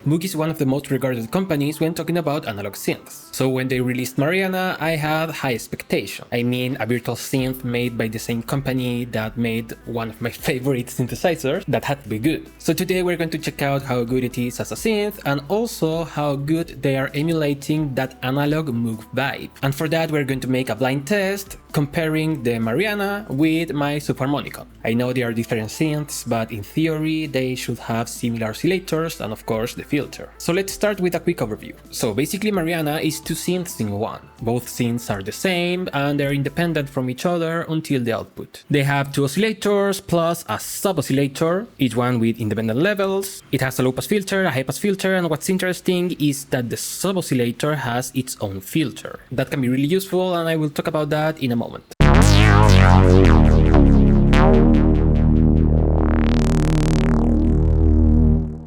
Moog is one of the most regarded companies when talking about analog synths. So when they released Mariana, I had high expectation. I mean, a virtual synth made by the same company that made one of my favorite synthesizers, that had to be good. So today we're going to check out how good it is as a synth and also how good they are emulating that analog Moog vibe. And for that we're going to make a blind test comparing the Mariana with my subharmonicon. I know they are different synths, but in theory they should have similar oscillators and of course the filter. So let's start with a quick overview. So basically Mariana is two synths in one. Both synths are the same and they're independent from each other until the output. They have two oscillators plus a sub-oscillator, each one with independent levels. It has a low-pass filter, a high-pass filter, and what's interesting is that the sub-oscillator has its own filter. That can be really useful and I will talk about that in a moment.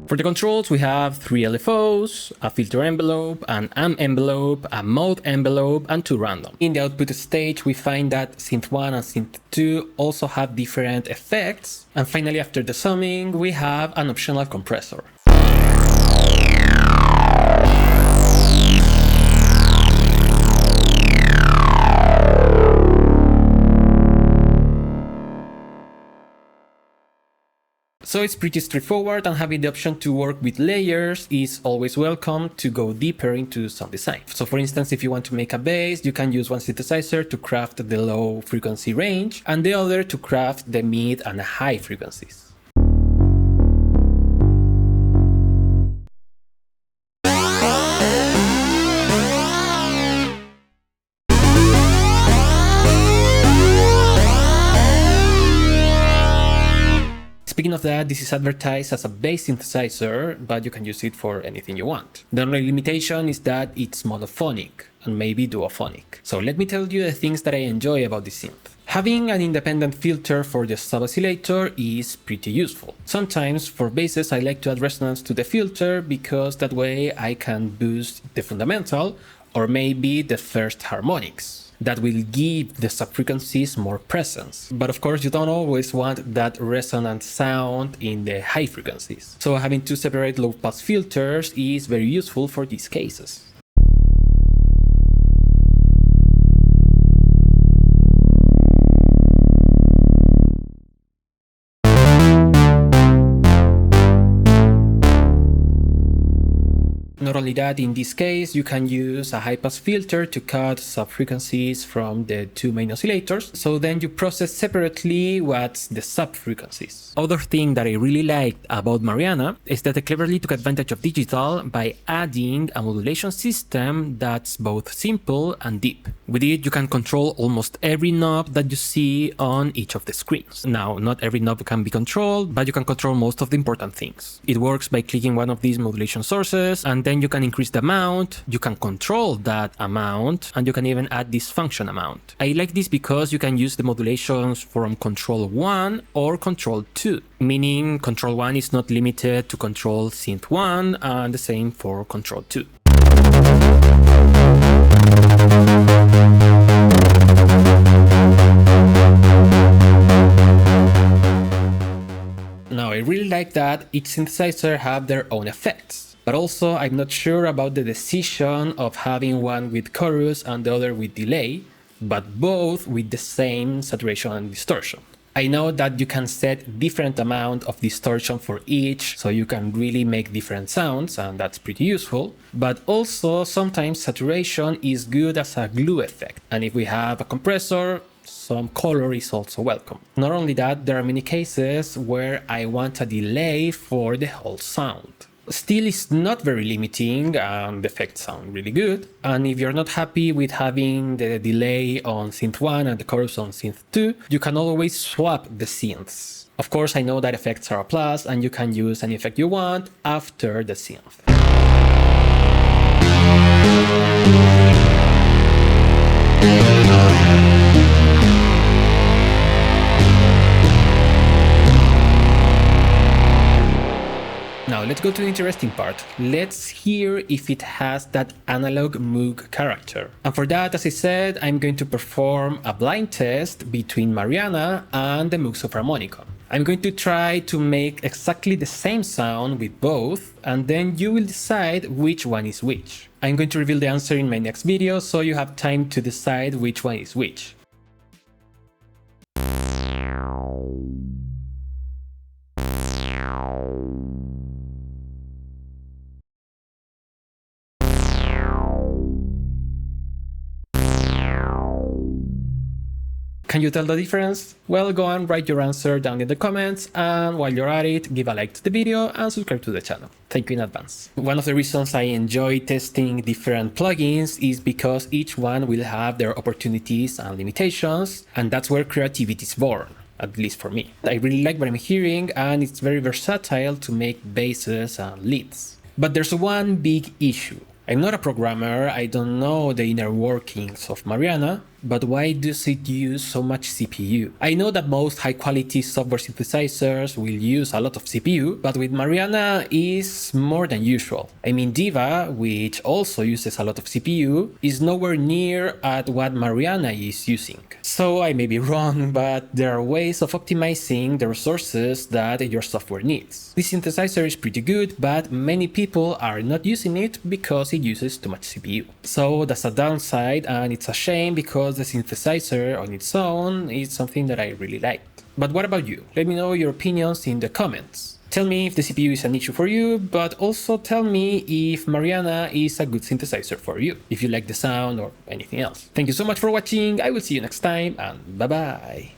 For the controls, we have 3 LFOs, a filter envelope, an amp envelope, a mode envelope, and 2 random. In the output stage, we find that synth 1 and synth 2 also have different effects. And finally, after the summing, we have an optional compressor. So it's pretty straightforward, and having the option to work with layers is always welcome to go deeper into sound design. So for instance, if you want to make a bass, you can use one synthesizer to craft the low frequency range and the other to craft the mid and high frequencies. Speaking of that, this is advertised as a bass synthesizer, but you can use it for anything you want. The only limitation is that it's monophonic and maybe duophonic. So let me tell you the things that I enjoy about this synth. Having an independent filter for the sub-oscillator is pretty useful. Sometimes for basses I like to add resonance to the filter because that way I can boost the fundamental or maybe the first harmonics. That will give the subfrequencies more presence. But of course you don't always want that resonant sound in the high frequencies. So having 2 separate low-pass filters is very useful for these cases. Not only that, in this case, you can use a high-pass filter to cut sub-frequencies from the 2 main oscillators, so then you process separately what's the sub-frequencies. Other thing that I really liked about Mariana is that they cleverly took advantage of digital by adding a modulation system that's both simple and deep. With it, you can control almost every knob that you see on each of the screens. Now, not every knob can be controlled, but you can control most of the important things. It works by clicking one of these modulation sources, and then you can increase the amount, you can control that amount, and you can even add this function amount. I like this because you can use the modulations from control 1 or control 2, meaning control 1 is not limited to control synth 1 and the same for control 2. Now I really like that each synthesizer have their own effects. But also, I'm not sure about the decision of having one with chorus and the other with delay, but both with the same saturation and distortion. I know that you can set different amount of distortion for each, so you can really make different sounds, and that's pretty useful. But also, sometimes saturation is good as a glue effect, and if we have a compressor, some color is also welcome. Not only that, there are many cases where I want a delay for the whole sound. Still, it's not very limiting and the effects sound really good. And if you're not happy with having the delay on synth 1 and the chorus on synth 2, you can always swap the synths. Of course, I know that effects are a plus and you can use any effect you want after the synth. Now let's go to the interesting part. Let's hear if it has that analog Moog character. And for that, as I said, I'm going to perform a blind test between Mariana and the Moog subharmonicon. I'm going to try to make exactly the same sound with both, and then you will decide which one is which. I'm going to reveal the answer in my next video, so you have time to decide which one is which. Can you tell the difference? Well, go and write your answer down in the comments, and while you're at it, give a like to the video and subscribe to the channel. Thank you in advance. One of the reasons I enjoy testing different plugins is because each one will have their opportunities and limitations, and that's where creativity is born, at least for me. I really like what I'm hearing, and it's very versatile to make basses and leads. But there's one big issue. I'm not a programmer, I don't know the inner workings of Mariana, but why does it use so much CPU? I know that most high-quality software synthesizers will use a lot of CPU, but with Mariana is more than usual. I mean, Diva, which also uses a lot of CPU, is nowhere near at what Mariana is using. So I may be wrong, but there are ways of optimizing the resources that your software needs. This synthesizer is pretty good, but many people are not using it because it uses too much CPU. So that's a downside, and it's a shame because the synthesizer on its own is something that I really liked. But what about you? Let me know your opinions in the comments. Tell me if the CPU is an issue for you, but also tell me if Mariana is a good synthesizer for you, if you like the sound or anything else. Thank you so much for watching, I will see you next time, and bye bye!